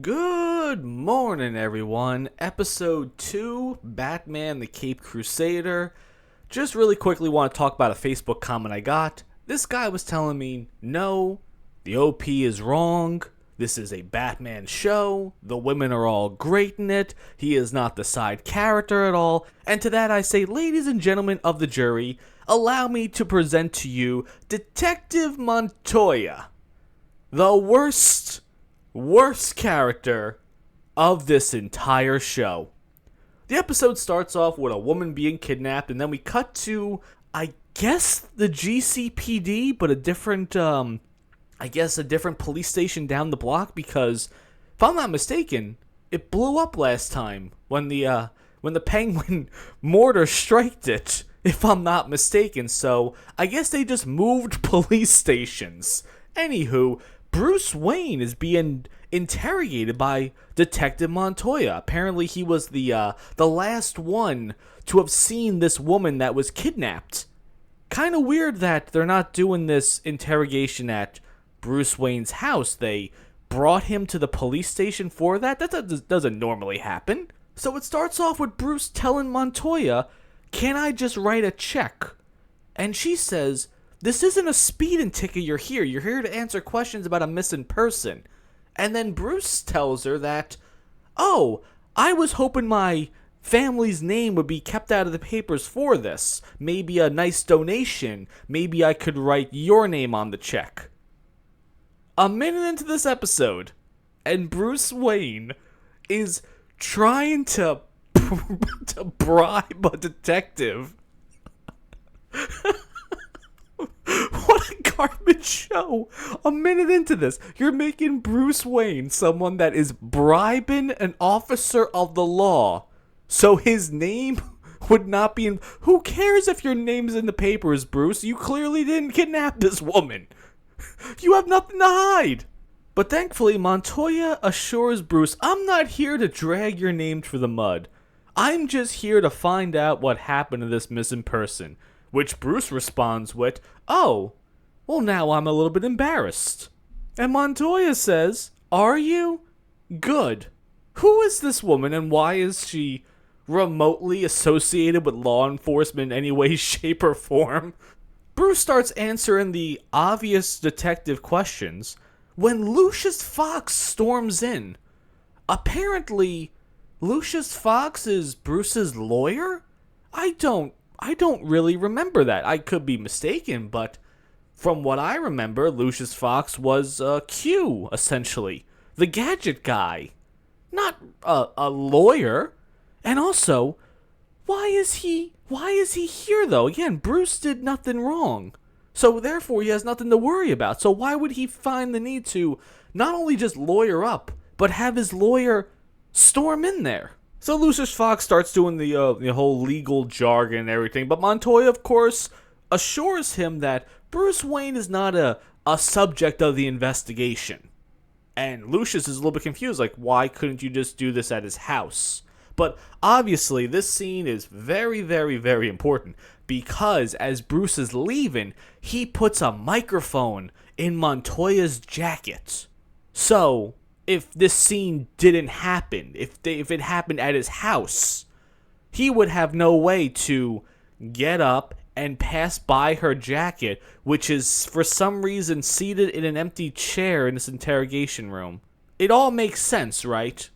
Good morning, everyone. Episode 2, Batman the Caped Crusader. Just really quickly want to talk about a Facebook comment I got. This guy was telling me, no, the OP is wrong. This is a Batman show. The women are all great in it. He is not the side character at all. And to that I say, ladies and gentlemen of the jury, allow me to present to you Detective Montoya. The worst character of this entire show. The episode starts off with a woman being kidnapped, and then we cut to, I guess, the GCPD, but a different police station down the block, because, if I'm not mistaken, it blew up last time when the Penguin mortar striked it, if I'm not mistaken, so I guess they just moved police stations. Anywho, Bruce Wayne is being interrogated by Detective Montoya. Apparently, he was the last one to have seen this woman that was kidnapped. Kind of weird that they're not doing this interrogation at Bruce Wayne's house. They brought him to the police station for that? That doesn't normally happen. So it starts off with Bruce telling Montoya, "Can I just write a check?" And she says, "This isn't a speeding ticket you're here. You're here to answer questions about a missing person." And then Bruce tells her that, "Oh, I was hoping my family's name would be kept out of the papers for this. Maybe a nice donation. Maybe I could write your name on the check." A minute into this episode, and Bruce Wayne is trying to bribe a detective. What a garbage show. A minute into this, you're making Bruce Wayne someone that is bribing an officer of the law, so his name would not be in... Who cares if your name's in the papers, Bruce? You clearly didn't kidnap this woman. You have nothing to hide. But thankfully, Montoya assures Bruce, "I'm not here to drag your name through the mud. I'm just here to find out what happened to this missing person." Which Bruce responds with, "Oh, well, now I'm a little bit embarrassed." And Montoya says, "Are you? Good. Who is this woman, and why is she remotely associated with law enforcement in any way, shape, or form?" Bruce starts answering the obvious detective questions when Lucius Fox storms in. Apparently, Lucius Fox is Bruce's lawyer? I don't really remember that. I could be mistaken, but from what I remember, Lucius Fox was Q, essentially. The gadget guy. Not a lawyer. And also, why is he here, though? Again, Bruce did nothing wrong. So therefore, he has nothing to worry about. So why would he find the need to not only just lawyer up, but have his lawyer storm in there? So Lucius Fox starts doing the whole legal jargon and everything, but Montoya, of course, assures him that Bruce Wayne is not a subject of the investigation. And Lucius is a little bit confused, like, why couldn't you just do this at his house? But obviously, this scene is very, very, very important, because as Bruce is leaving, he puts a microphone in Montoya's jacket. So if this scene didn't happen, if it happened at his house, he would have no way to get up and pass by her jacket, which is for some reason seated in an empty chair in this interrogation room. It all makes sense, right?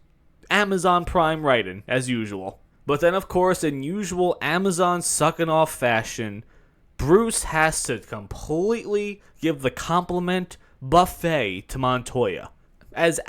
Amazon Prime writing, as usual. But then, of course, in usual Amazon sucking off fashion, Bruce has to completely give the compliment buffet to Montoya. As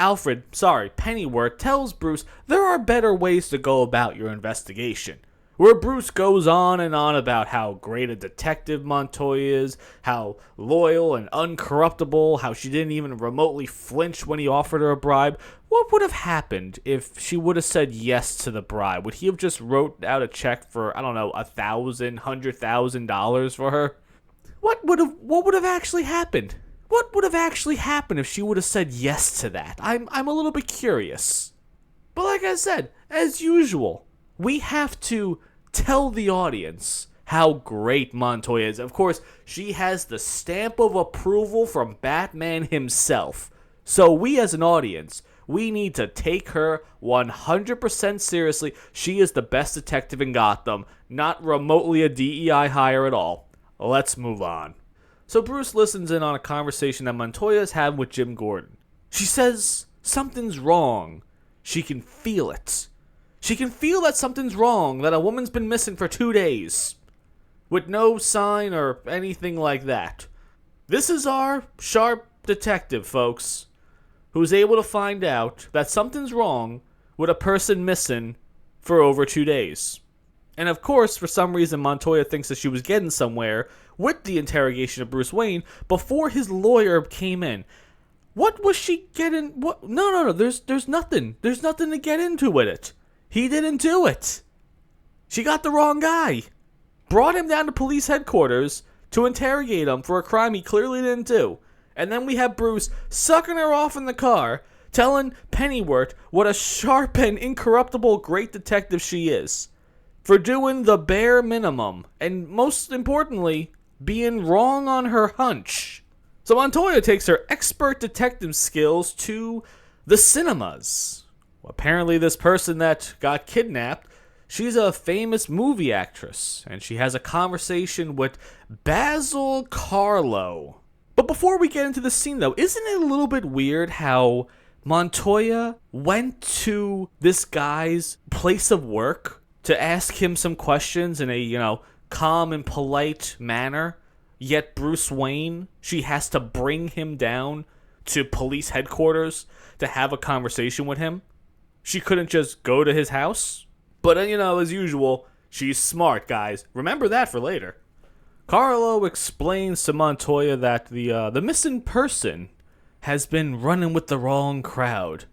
Pennyworth tells Bruce there are better ways to go about your investigation. Where Bruce goes on and on about how great a detective Montoya is, how loyal and uncorruptible, how she didn't even remotely flinch when he offered her a bribe. What would have happened if she would have said yes to the bribe? Would he have just wrote out a check for, I don't know, $100,000 for her? What would have actually happened? What would have actually happened if she would have said yes to that? I'm a little bit curious. But like I said, as usual, we have to tell the audience how great Montoya is. Of course, she has the stamp of approval from Batman himself. So we as an audience, We need to take her 100% seriously. She is the best detective in Gotham, not remotely a DEI hire at all. Let's move on. So Bruce listens in on a conversation that Montoya has had with Jim Gordon. She says something's wrong. She can feel it. She can feel that something's wrong, that a woman's been missing for 2 days, with no sign or anything like that. This is our sharp detective, folks, who's able to find out that something's wrong with a person missing for over 2 days. And of course, for some reason, Montoya thinks that she was getting somewhere with the interrogation of Bruce Wayne before his lawyer came in. What was she getting? What? No. There's nothing. There's nothing to get into with it. He didn't do it. She got the wrong guy. Brought him down to police headquarters to interrogate him for a crime he clearly didn't do. And then we have Bruce sucking her off in the car, telling Pennyworth what a sharp and incorruptible great detective she is. For doing the bare minimum, and most importantly, being wrong on her hunch. So Montoya takes her expert detective skills to the cinemas. Apparently this person that got kidnapped, she's a famous movie actress, and she has a conversation with Basil Carlo. But before we get into the scene though, isn't it a little bit weird how Montoya went to this guy's place of work to ask him some questions in a, calm and polite manner, yet Bruce Wayne, she has to bring him down to police headquarters to have a conversation with him? She couldn't just go to his house? But, as usual, she's smart, guys. Remember that for later. Carlo explains to Montoya that the missing person has been running with the wrong crowd.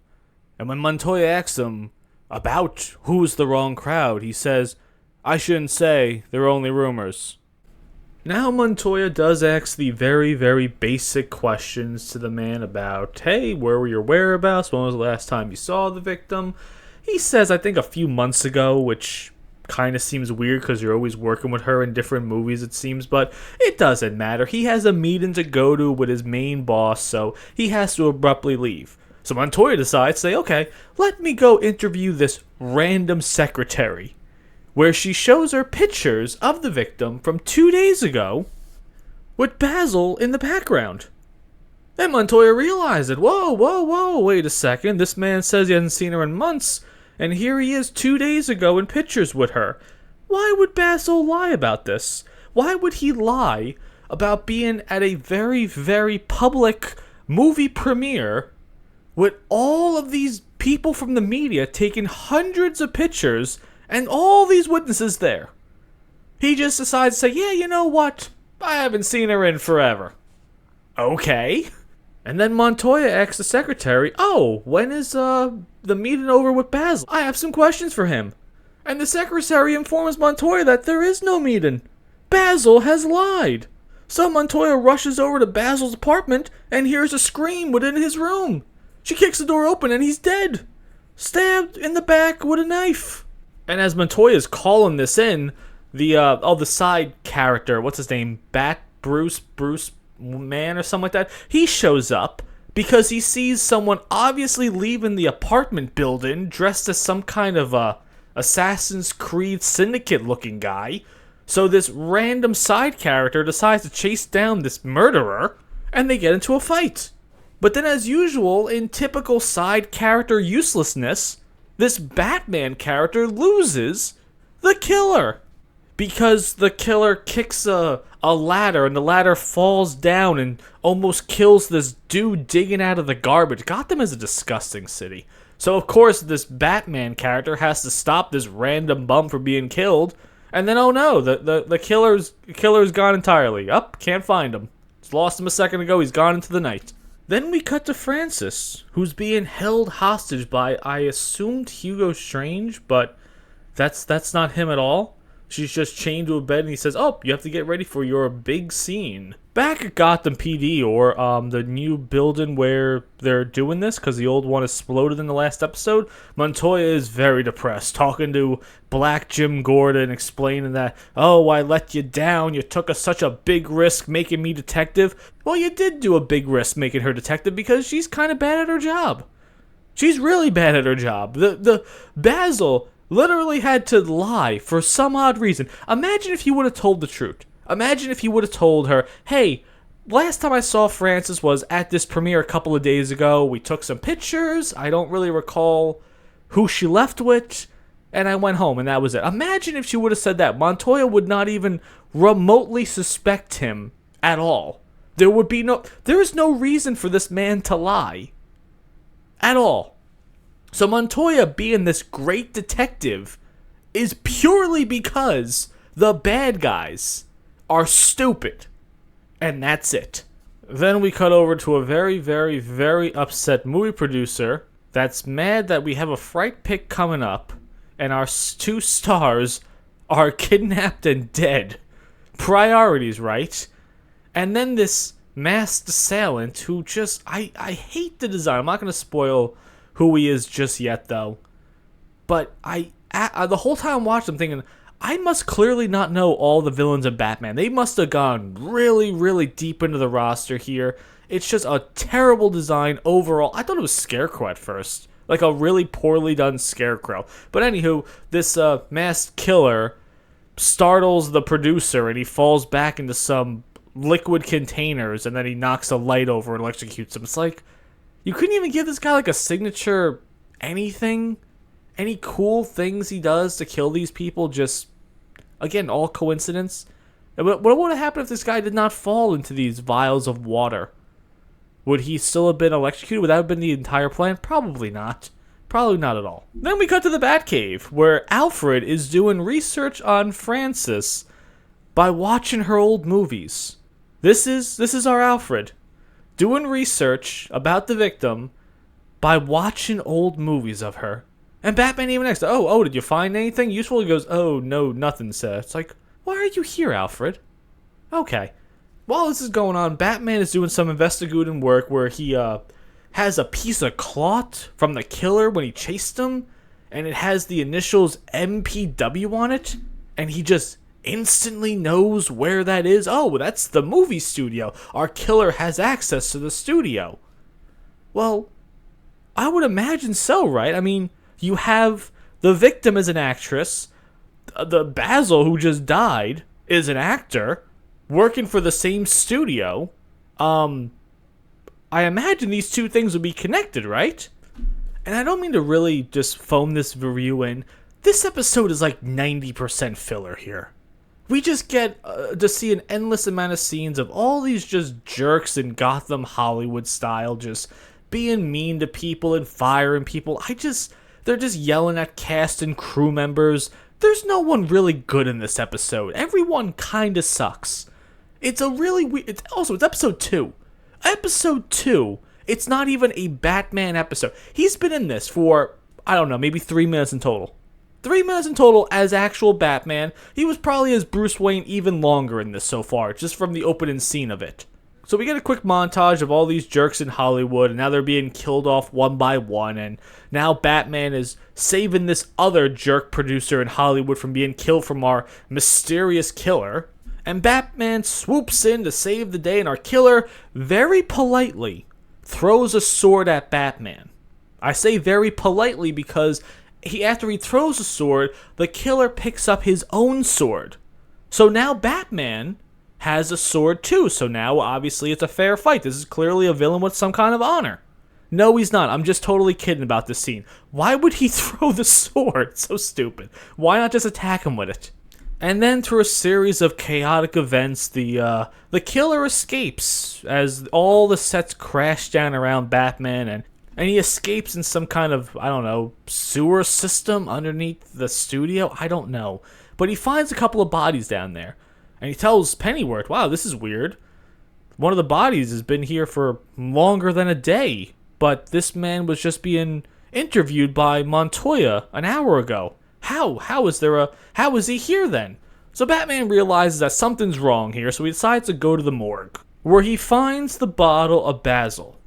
And when Montoya asks him about who's the wrong crowd, he says, "I shouldn't say, they're only rumors." Now Montoya does ask the very, very basic questions to the man about, hey, where were your whereabouts? When was the last time you saw the victim? He says, I think a few months ago, which kind of seems weird because you're always working with her in different movies, it seems, but it doesn't matter. He has a meeting to go to with his main boss, so he has to abruptly leave. So Montoya decides to say, okay, let me go interview this random secretary, where she shows her pictures of the victim from 2 days ago with Basil in the background. Then Montoya realized it. Whoa, wait a second. This man says he hasn't seen her in months, and here he is 2 days ago in pictures with her. Why would Basil lie about this? Why would he lie about being at a very, very public movie premiere with all of these people from the media taking hundreds of pictures and all these witnesses there? He just decides to say, yeah, you know what? I haven't seen her in forever. Okay. And then Montoya asks the secretary, oh, when is the meeting over with Basil? I have some questions for him. And the secretary informs Montoya that there is no meeting. Basil has lied. So Montoya rushes over to Basil's apartment and hears a scream within his room. She kicks the door open and he's dead. Stabbed in the back with a knife. And as Montoya's calling this in, the side character, what's his name, Bruce Man or something like that, he shows up because he sees someone obviously leaving the apartment building dressed as some kind of Assassin's Creed Syndicate looking guy. So this random side character decides to chase down this murderer, and they get into a fight. But then, as usual, in typical side character uselessness, this Batman character loses the killer. Because the killer kicks a ladder, and the ladder falls down and almost kills this dude digging out of the garbage. Gotham is a disgusting city. So, of course, this Batman character has to stop this random bum from being killed. And then, oh no, the killer's gone entirely. Can't find him. Just lost him a second ago, he's gone into the night. Then we cut to Francis, who's being held hostage by, I assumed, Hugo Strange, but that's not him at all. She's just chained to a bed, and he says, oh, you have to get ready for your big scene. Back at Gotham PD, or the new building where they're doing this, because the old one exploded in the last episode, Montoya is very depressed, talking to Black Jim Gordon, explaining that, oh, I let you down, you took such a big risk making me detective. Well, you did do a big risk making her detective, because she's kind of bad at her job. She's really bad at her job. The Basil literally had to lie for some odd reason. Imagine if he would have told the truth. Imagine if he would have told her, hey, last time I saw Frances was at this premiere a couple of days ago. We took some pictures. I don't really recall who she left with. And I went home, and that was it. Imagine if she would have said that. Montoya would not even remotely suspect him at all. There is no reason for this man to lie. At all. So Montoya being this great detective is purely because the bad guys are stupid. And that's it. Then we cut over to a very, very, very upset movie producer that's mad that we have a fright pick coming up and our two stars are kidnapped and dead. Priorities, right? And then this masked assailant who just... I hate the design. I'm not going to spoil who he is just yet, though. But the whole time I'm watching, I'm thinking, I must clearly not know all the villains of Batman. They must have gone really, really deep into the roster here. It's just a terrible design overall. I thought it was Scarecrow at first. Like a really poorly done Scarecrow. But anywho, this masked killer startles the producer and he falls back into some liquid containers and then he knocks a light over and electrocutes him. It's like, you couldn't even give this guy like a signature anything? Any cool things he does to kill these people? Just, again, all coincidence? What would have happened if this guy did not fall into these vials of water? Would he still have been electrocuted? Would that have been the entire plan? Probably not. Probably not at all. Then we cut to the Batcave, where Alfred is doing research on Frances by watching her old movies. This is our Alfred, doing research about the victim by watching old movies of her. And Batman even asks, oh, did you find anything useful? He goes, oh, no, nothing, sir. It's like, why are you here, Alfred? Okay. While this is going on, Batman is doing some investigating work where he has a piece of cloth from the killer when he chased him, and it has the initials MPW on it, and he just instantly knows where that is. Oh, that's the movie studio. Our killer has access to the studio. Well, I would imagine so, right? I mean, you have the victim as an actress, the Basil who just died is an actor, working for the same studio. I imagine these two things would be connected, right? And I don't mean to really just phone this review in. This episode is like 90% filler here. We just get to see an endless amount of scenes of all these just jerks in Gotham Hollywood style, just being mean to people and firing people. They're just yelling at cast and crew members. There's no one really good in this episode. Everyone kinda sucks. It's a really weird... It's episode 2. Episode 2, it's not even a Batman episode. He's been in this for, I don't know, maybe 3 minutes in total. 3 minutes in total as actual Batman. He was probably as Bruce Wayne even longer in this so far, just from the opening scene of it. So we get a quick montage of all these jerks in Hollywood, and now they're being killed off one by one, and now Batman is saving this other jerk producer in Hollywood from being killed from our mysterious killer. And Batman swoops in to save the day, and our killer very politely throws a sword at Batman. I say very politely because after he throws a sword, the killer picks up his own sword. So now Batman has a sword too, so now obviously it's a fair fight. This is clearly a villain with some kind of honor. No, he's not. I'm just totally kidding about this scene. Why would he throw the sword? So stupid. Why not just attack him with it? And then through a series of chaotic events, the killer escapes as all the sets crash down around Batman, and he escapes in some kind of, I don't know, sewer system underneath the studio? I don't know. But he finds a couple of bodies down there, and he tells Pennyworth, wow, this is weird. One of the bodies has been here for longer than a day, but this man was just being interviewed by Montoya an hour ago. How is he here then? So Batman realizes that something's wrong here, so he decides to go to the morgue, where he finds the bottle of Basil.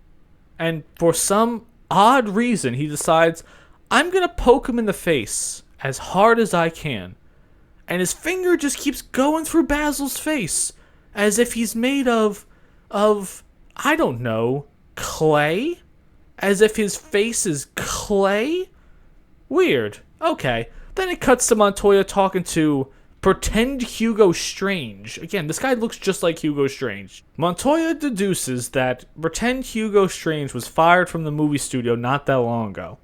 And for some odd reason, he decides, I'm gonna poke him in the face as hard as I can. And his finger just keeps going through Basil's face, as if he's made of, I don't know, clay? as if his face is clay? Weird. Okay. Then it cuts to Montoya talking to pretend Hugo Strange. Again, this guy looks just like Hugo Strange. Montoya deduces that pretend Hugo Strange was fired from the movie studio not that long ago.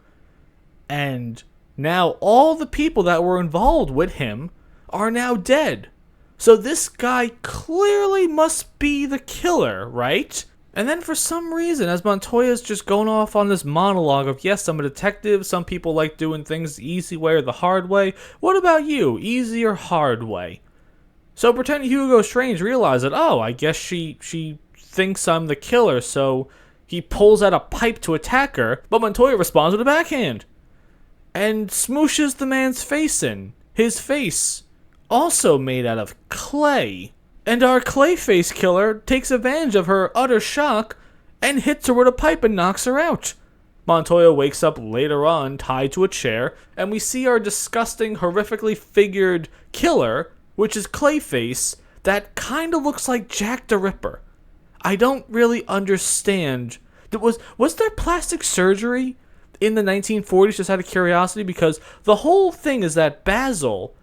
And now all the people that were involved with him are now dead. So this guy clearly must be the killer, right? And then for some reason, as Montoya's just going off on this monologue of, yes, I'm a detective, some people like doing things the easy way or the hard way. What about you? Easy or hard way? So pretend Hugo Strange realizes that, oh, I guess she thinks I'm the killer, so he pulls out a pipe to attack her, but Montoya responds with a backhand. And smooshes the man's face in. His face, also made out of clay. And our Clayface killer takes advantage of her utter shock and hits her with a pipe and knocks her out. Montoya wakes up later on tied to a chair, and we see our disgusting, horrifically figured killer, which is Clayface, that kind of looks like Jack the Ripper. I don't really understand. Was there plastic surgery in the 1940s, just out of curiosity? Because the whole thing is that Basil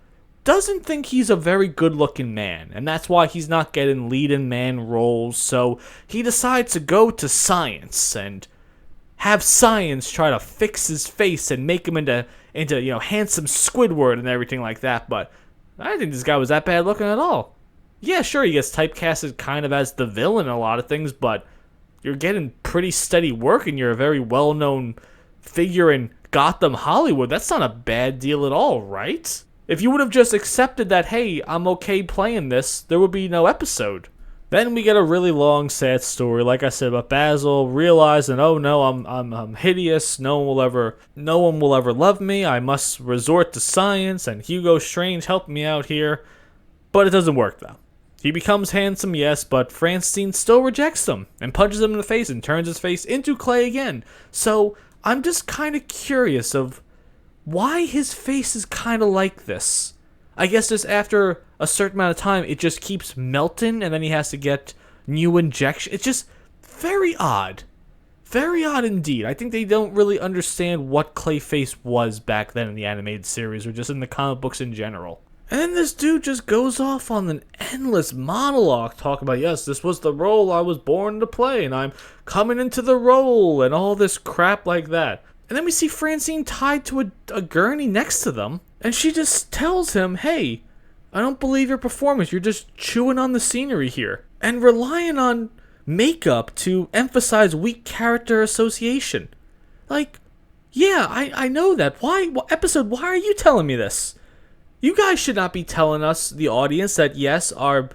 doesn't think he's a very good-looking man, and that's why he's not getting leading man roles, so he decides to go to science and have science try to fix his face and make him into handsome Squidward and everything like that, but I didn't think this guy was that bad looking at all. Yeah, sure, he gets typecasted kind of as the villain in a lot of things, but you're getting pretty steady work and you're a very well-known figure in Gotham, Hollywood. That's not a bad deal at all, right? If you would have just accepted that, hey, I'm okay playing this, there would be no episode. Then we get a really long, sad story, like I said, about Basil realizing, oh no, I'm hideous. No one will ever love me. I must resort to science, and Hugo Strange helped me out here. But it doesn't work though. He becomes handsome, yes, but Francine still rejects him and punches him in the face and turns his face into clay again. So I'm just kind of curious of why his face is kind of like this. I guess just after a certain amount of time, it just keeps melting, and then he has to get new injection. It's just very odd. Very odd indeed. I think they don't really understand what Clayface was back then in the animated series, or just in the comic books in general. And then this dude just goes off on an endless monologue talking about, yes, this was the role I was born to play, and I'm coming into the role, and all this crap like that. And then we see Francine tied to a gurney next to them, and she just tells him, hey, I don't believe your performance, you're just chewing on the scenery here. And relying on makeup to emphasize weak character association. Like, yeah, I know that. Why are you telling me this? You guys should not be telling us, the audience, that yes, our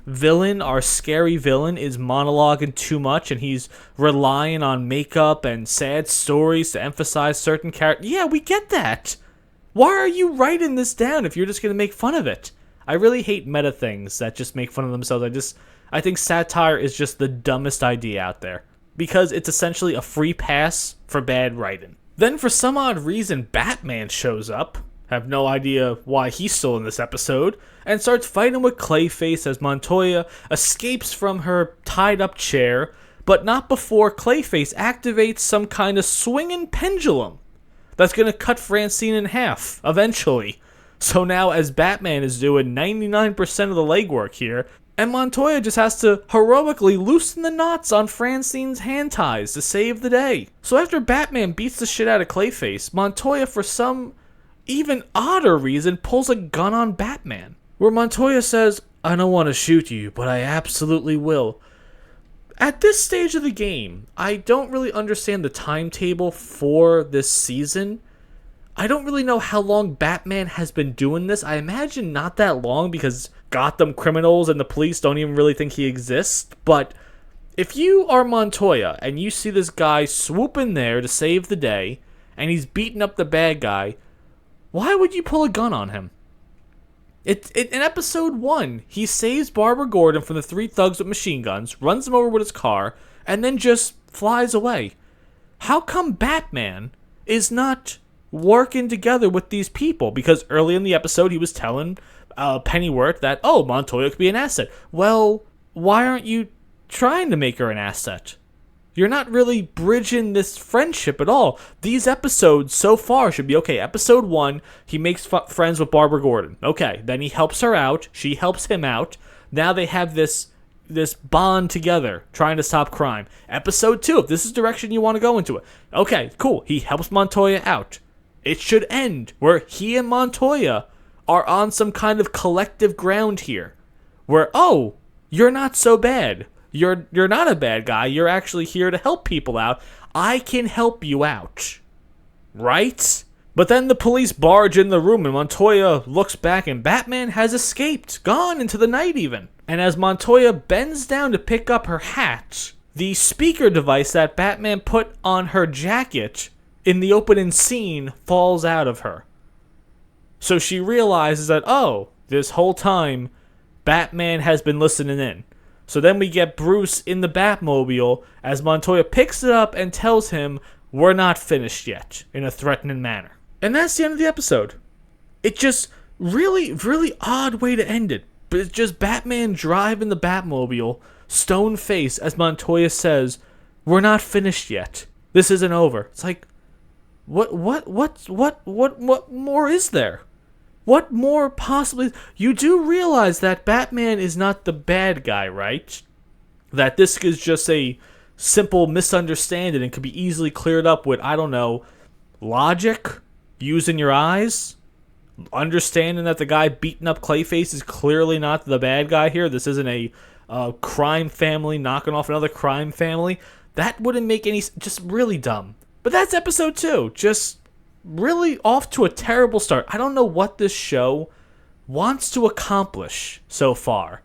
villain, our scary villain, is monologuing too much and he's relying on makeup and sad stories to emphasize certain characters. Yeah, we get that. Why are you writing this down if you're just going to make fun of it? I really hate meta things that just make fun of themselves. I think satire is just the dumbest idea out there, because it's essentially a free pass for bad writing. Then for some odd reason, Batman shows up. Have no idea why he's still in this episode, and starts fighting with Clayface as Montoya escapes from her tied-up chair, but not before Clayface activates some kind of swinging pendulum that's going to cut Francine in half, eventually. So now, as Batman is doing 99% of the legwork here, and Montoya just has to heroically loosen the knots on Francine's hand ties to save the day. So after Batman beats the shit out of Clayface, Montoya, for some even odder reason, pulls a gun on Batman, where Montoya says, I don't want to shoot you, but I absolutely will. At this stage of the game, I don't really understand the timetable for this season. I don't really know how long Batman has been doing this. I imagine not that long, because Gotham criminals and the police don't even really think he exists. But if you are Montoya and you see this guy swoop in there to save the day, and he's beating up the bad guy, why would you pull a gun on him? In episode 1, he saves Barbara Gordon from the 3 thugs with machine guns, runs them over with his car, and then just flies away. How come Batman is not working together with these people? Because early in the episode, he was telling Pennyworth that, oh, Montoya could be an asset. Well, why aren't you trying to make her an asset? You're not really bridging this friendship at all. These episodes so far should be okay. Episode 1, he makes friends with Barbara Gordon. Okay, then he helps her out. She helps him out. Now they have this bond together, trying to stop crime. Episode 2, if this is the direction you want to go into it. Okay, cool. He helps Montoya out. It should end where he and Montoya are on some kind of collective ground here. Where, oh, you're not so bad. You're not a bad guy. You're actually here to help people out. I can help you out. Right? But then the police barge in the room and Montoya looks back and Batman has escaped. Gone into the night even. And as Montoya bends down to pick up her hat, the speaker device that Batman put on her jacket in the opening scene falls out of her. So she realizes that, oh, this whole time, Batman has been listening in. So then we get Bruce in the Batmobile as Montoya picks it up and tells him, we're not finished yet, in a threatening manner. And that's the end of the episode. It just really, really odd way to end it. But it's just Batman driving the Batmobile, stone face, as Montoya says, we're not finished yet. This isn't over. It's like, what more is there? What more possibly? You do realize that Batman is not the bad guy, right? That this is just a simple misunderstanding and could be easily cleared up with, I don't know, logic, using your eyes, understanding that the guy beating up Clayface is clearly not the bad guy here. This isn't a crime family knocking off another crime family. That wouldn't make any... just really dumb. But that's episode 2. Just really off to a terrible start. I don't know what this show wants to accomplish so far.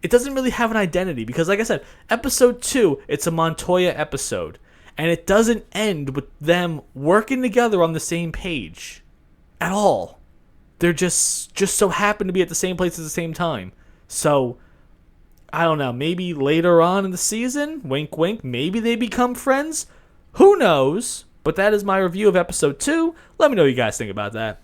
It doesn't really have an identity because, like I said, episode 2, it's a Montoya episode. And it doesn't end with them working together on the same page at all. They're just so happen to be at the same place at the same time. So, I don't know, maybe later on in the season, wink wink, maybe they become friends? Who knows? But that is my review of episode 2. Let me know what you guys think about that.